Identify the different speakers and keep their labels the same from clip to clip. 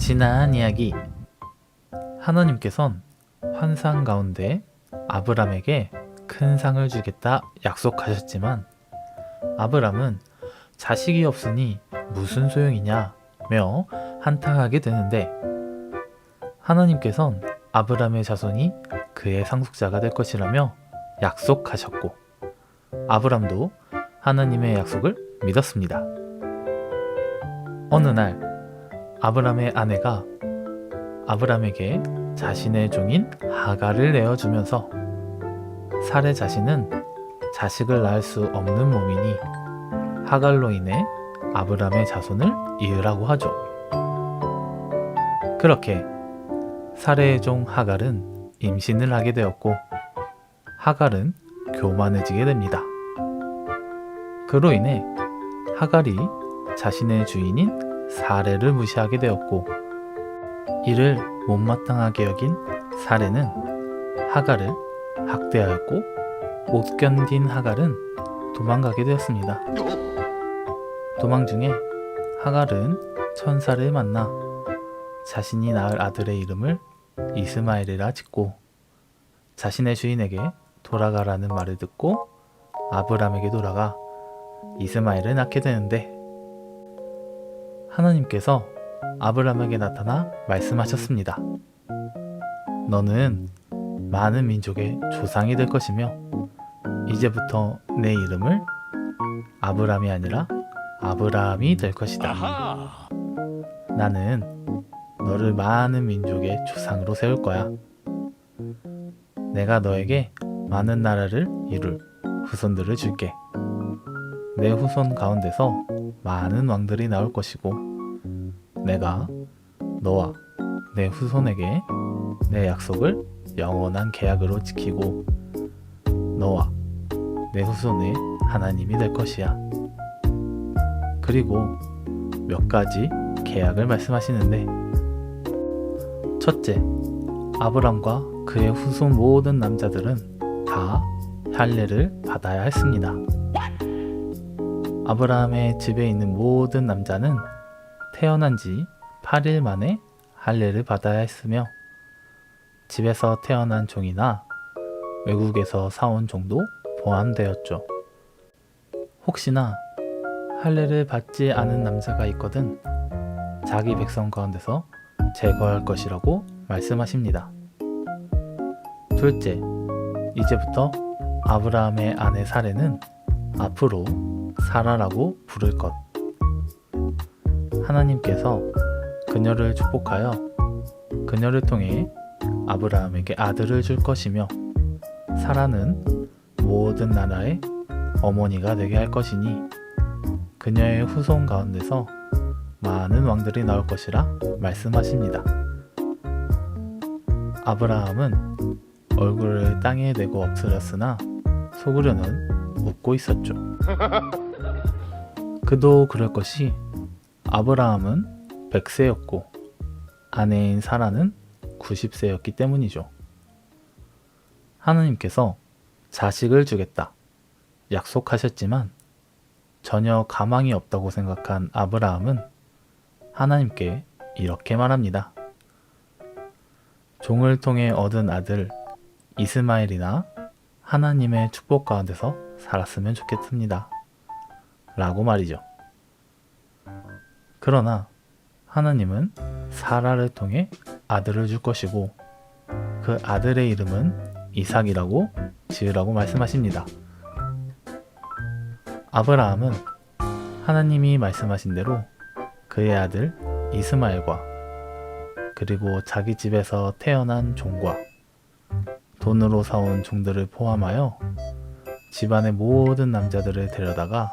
Speaker 1: 지난 이야기. 하나님께선 환상 가운데 아브람에게 큰 상을 주겠다 약속하셨지만 아브람은 자식이 없으니 무슨 소용이냐며 한탄하게 되는데 하나님께선 아브람의 자손이 그의 상속자가 될 것이라며 약속하셨고 아브람도 하나님의 약속을 믿었습니다. 어느 날 아브람의 아내가 아브람에게 자신의 종인 하갈을 내어주면서 사례 자신은 자식을 낳을 수 없는 몸이니 하갈로 인해 아브람의 자손을 이으라고 하죠. 그렇게 사례의 종 하갈은 임신을 하게 되었고 하갈은 교만해지게 됩니다. 그로 인해 하갈이 자신의 주인인 사례를 무시하게 되었고 이를 못마땅하게 여긴 사례는 하갈을 학대하였고 못 견딘 하갈은 도망가게 되었습니다. 도망 중에 하갈은 천사를 만나 자신이 낳을 아들의 이름을 이스마엘이라 짓고 자신의 주인에게 돌아가라는 말을 듣고 아브람에게 돌아가 이스마엘을 낳게 되는데 하나님께서 아브람에게 나타나 말씀하셨습니다. 너는 많은 민족의 조상이 될 것이며 이제부터 내 이름을 아브람이 아니라 아브라함이 될 것이다. 나는 너를 많은 민족의 조상으로 세울 거야. 내가 너에게 많은 나라를 이룰 후손들을 줄게. 내 후손 가운데서 많은 왕들이 나올 것이고 내가 너와 내 후손에게 내 약속을 영원한 계약으로 지키고 너와 내 후손의 하나님이 될 것이야. 그리고 몇 가지 계약을 말씀하시는데 첫째, 아브람과 그의 후손 모든 남자들은 다 할례를 받아야 했습니다. 아브라함의 집에 있는 모든 남자는 태어난 지 8일 만에 할례를 받아야 했으며 집에서 태어난 종이나 외국에서 사온 종도 포함되었죠. 혹시나 할례를 받지 않은 남자가 있거든 자기 백성 가운데서 제거할 것이라고 말씀하십니다. 둘째, 이제부터 아브라함의 아내 사례는 앞으로 사라라고 부를 것. 하나님께서 그녀를 축복하여 그녀를 통해 아브라함에게 아들을 줄 것이며 사라는 모든 나라의 어머니가 되게 할 것이니 그녀의 후손 가운데서 많은 왕들이 나올 것이라 말씀하십니다. 아브라함은 얼굴을 땅에 대고 엎드렸으나 속으로는 웃고 있었죠. 그도 그럴 것이 아브라함은 100세였고 아내인 사라는 90세였기 때문이죠. 하나님께서 자식을 주겠다 약속하셨지만 전혀 가망이 없다고 생각한 아브라함은 하나님께 이렇게 말합니다. 종을 통해 얻은 아들 이스마엘이나 하나님의 축복 가운데서 살았으면 좋겠습니다. 라고 말이죠. 그러나 하나님은 사라를 통해 아들을 줄 것이고 그 아들의 이름은 이삭이라고 지으라고 말씀하십니다. 아브라함은 하나님이 말씀하신 대로 그의 아들 이스마엘과 그리고 자기 집에서 태어난 종과 돈으로 사온 종들을 포함하여 집안의 모든 남자들을 데려다가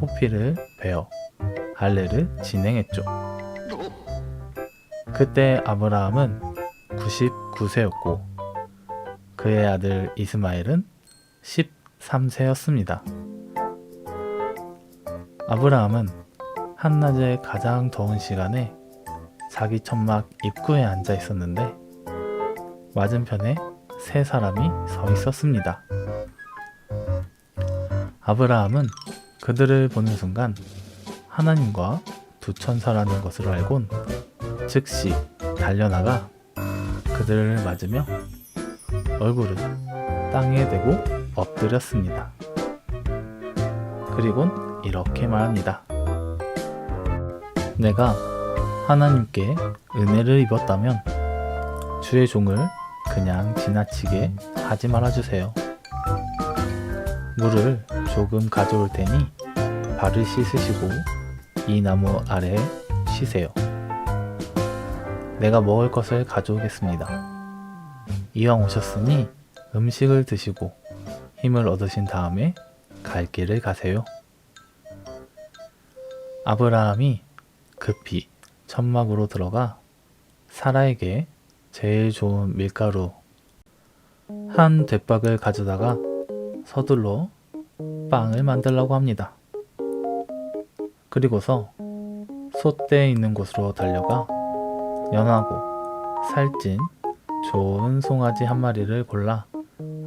Speaker 1: 호피를 베어 할례를 진행했죠. 그때 아브라함은 99세였고 그의 아들 이스마엘은 13세였습니다. 아브라함은 한낮의 가장 더운 시간에 자기 천막 입구에 앉아 있었는데 맞은편에 세 사람이 서 있었습니다. 아브라함은 그들을 보는 순간 하나님과 두 천사라는 것을 알곤 즉시 달려나가 그들을 맞으며 얼굴을 땅에 대고 엎드렸습니다. 그리곤 이렇게 말합니다. 내가 하나님께 은혜를 입었다면 주의 종을 그냥 지나치게 하지 말아주세요. 물을 조금 가져올 테니 발을 씻으시고 이 나무 아래에 쉬세요. 내가 먹을 것을 가져오겠습니다. 이왕 오셨으니 음식을 드시고 힘을 얻으신 다음에 갈 길을 가세요. 아브라함이 급히 천막으로 들어가 사라에게 제일 좋은 밀가루 한 대박을 가져다가 서둘러 빵을 만들려고 합니다. 그리고서 솥대 있는 곳으로 달려가 연하고 살찐 좋은 송아지 한 마리를 골라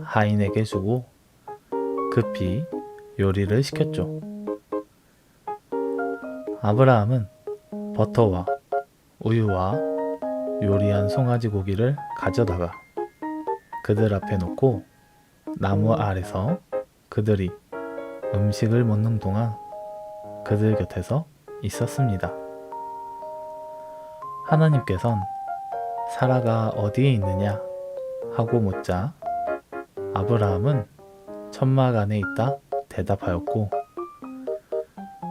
Speaker 1: 하인에게 주고 급히 요리를 시켰죠. 아브라함은 버터와 우유와 요리한 송아지 고기를 가져다가 그들 앞에 놓고 나무 아래서 그들이 음식을 먹는 동안 그들 곁에서 있었습니다. 하나님께선 사라가 어디에 있느냐 하고 묻자 아브라함은 천막 안에 있다 대답하였고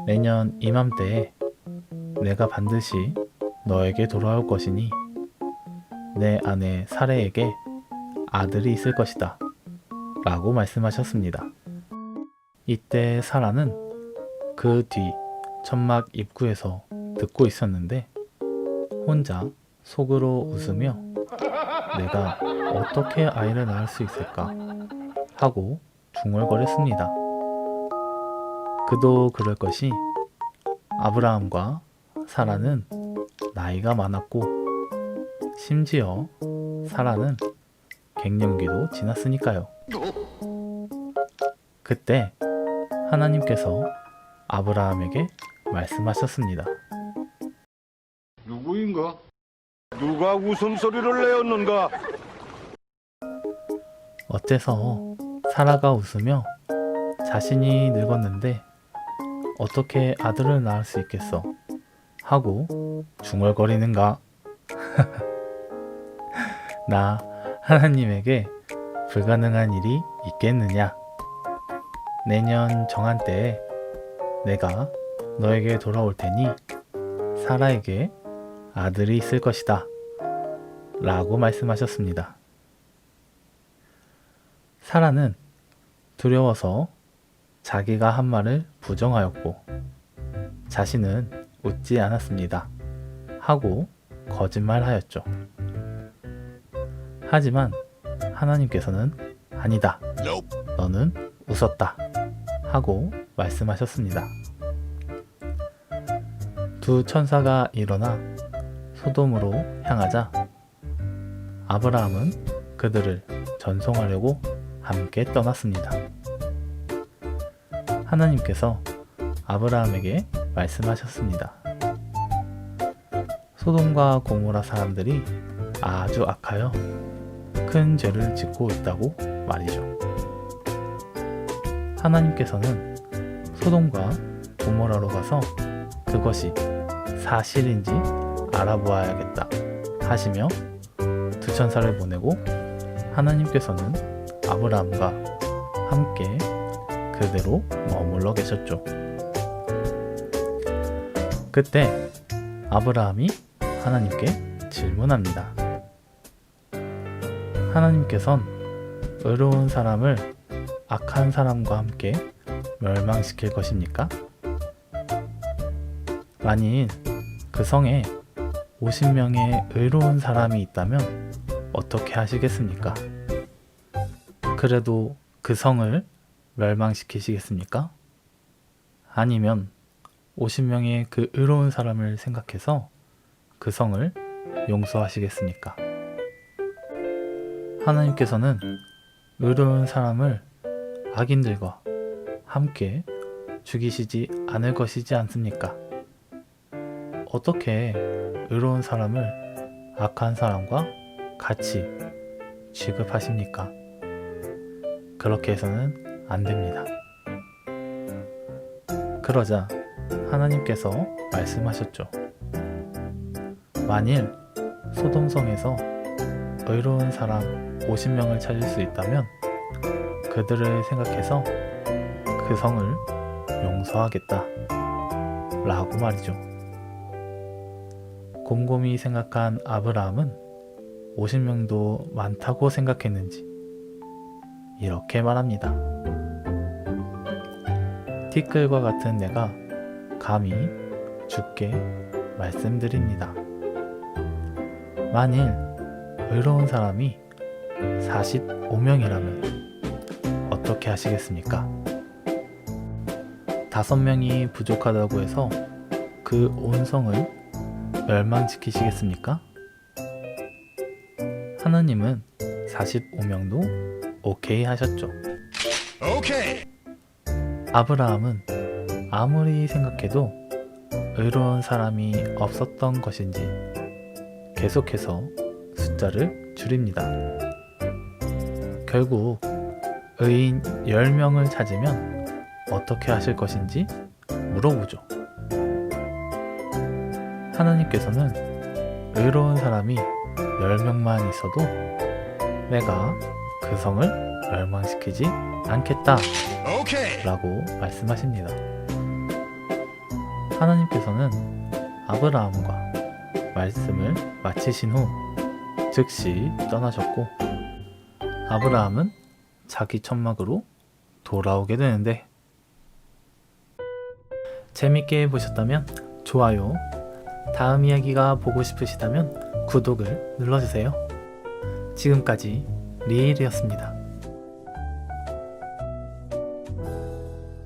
Speaker 1: 내년 이맘때에 내가 반드시 너에게 돌아올 것이니 내 아내 사레에게 아들이 있을 것이다 라고 말씀하셨습니다. 이때 사라는 그 뒤 천막 입구에서 듣고 있었는데 혼자 속으로 웃으며 내가 어떻게 아이를 낳을 수 있을까 하고 중얼거렸습니다. 그도 그럴 것이 아브라함과 사라는 나이가 많았고 심지어 사라는 갱년기도 지났으니까요. 그때 하나님께서 아브라함에게 말씀하셨습니다.
Speaker 2: 누구인가? 누가 웃음소리를 내었는가?
Speaker 1: 어째서 사라가 웃으며 자신이 늙었는데 어떻게 아들을 낳을 수 있겠어? 하고 중얼거리는가? 나 하나님에게 불가능한 일이 있겠느냐? 내년 정한 때에 내가 너에게 돌아올 테니 사라에게 아들이 있을 것이다 라고 말씀하셨습니다. 사라는 두려워서 자기가 한 말을 부정하였고 자신은 웃지 않았습니다 하고 거짓말하였죠. 하지만 하나님께서는 아니다, 너는 웃었다 하고 말씀하셨습니다. 두 천사가 일어나 소돔으로 향하자 아브라함은 그들을 전송하려고 함께 떠났습니다. 하나님께서 아브라함에게 말씀하셨습니다. 소돔과 고모라 사람들이 아주 악하여 큰 죄를 짓고 있다고 말이죠. 하나님께서는 소돔과 고모라로 가서 그것이 사실인지 알아보아야겠다 하시며 두 천사를 보내고 하나님께서는 아브라함과 함께 그대로 머물러 계셨죠. 그때 아브라함이 하나님께 질문합니다. 하나님께선 의로운 사람을 악한 사람과 함께 멸망시킬 것입니까? 만일 그 성에 50명의 의로운 사람이 있다면 어떻게 하시겠습니까? 그래도 그 성을 멸망시키시겠습니까? 아니면 50명의 그 의로운 사람을 생각해서 그 성을 용서하시겠습니까? 하나님께서는 의로운 사람을 악인들과 함께 죽이시지 않을 것이지 않습니까? 어떻게 의로운 사람을 악한 사람과 같이 취급하십니까? 그렇게 해서는 안 됩니다. 그러자 하나님께서 말씀하셨죠. 만일 소돔성에서 의로운 사람 50명을 찾을 수 있다면 그들을 생각해서 그 성을 용서하겠다 라고 말이죠. 곰곰이 생각한 아브라함은 50명도 많다고 생각했는지 이렇게 말합니다. 티끌과 같은 내가 감히 주께 말씀드립니다. 만일 의로운 사람이 45명이라면 어떻게 하시겠습니까? 5명이 부족하다고 해서 그 온 성을 멸망시키시겠습니까? 하나님은 45명도 오케이 하셨죠.
Speaker 2: 오케이.
Speaker 1: 아브라함은 아무리 생각해도 의로운 사람이 없었던 것인지 계속해서 숫자를 줄입니다. 결국 의인 10명을 찾으면 어떻게 하실 것인지 물어보죠. 하나님께서는 의로운 사람이 10명만 있어도 내가 그 성을 멸망시키지 않겠다 라고 말씀하십니다. 하나님께서는 아브라함과 말씀을 마치신 후 즉시 떠나셨고 아브라함은 자기 천막으로 돌아오게 되는데 재밌게 보셨다면 좋아요, 다음 이야기가 보고 싶으시다면 구독을 눌러주세요. 지금까지 리일이었습니다.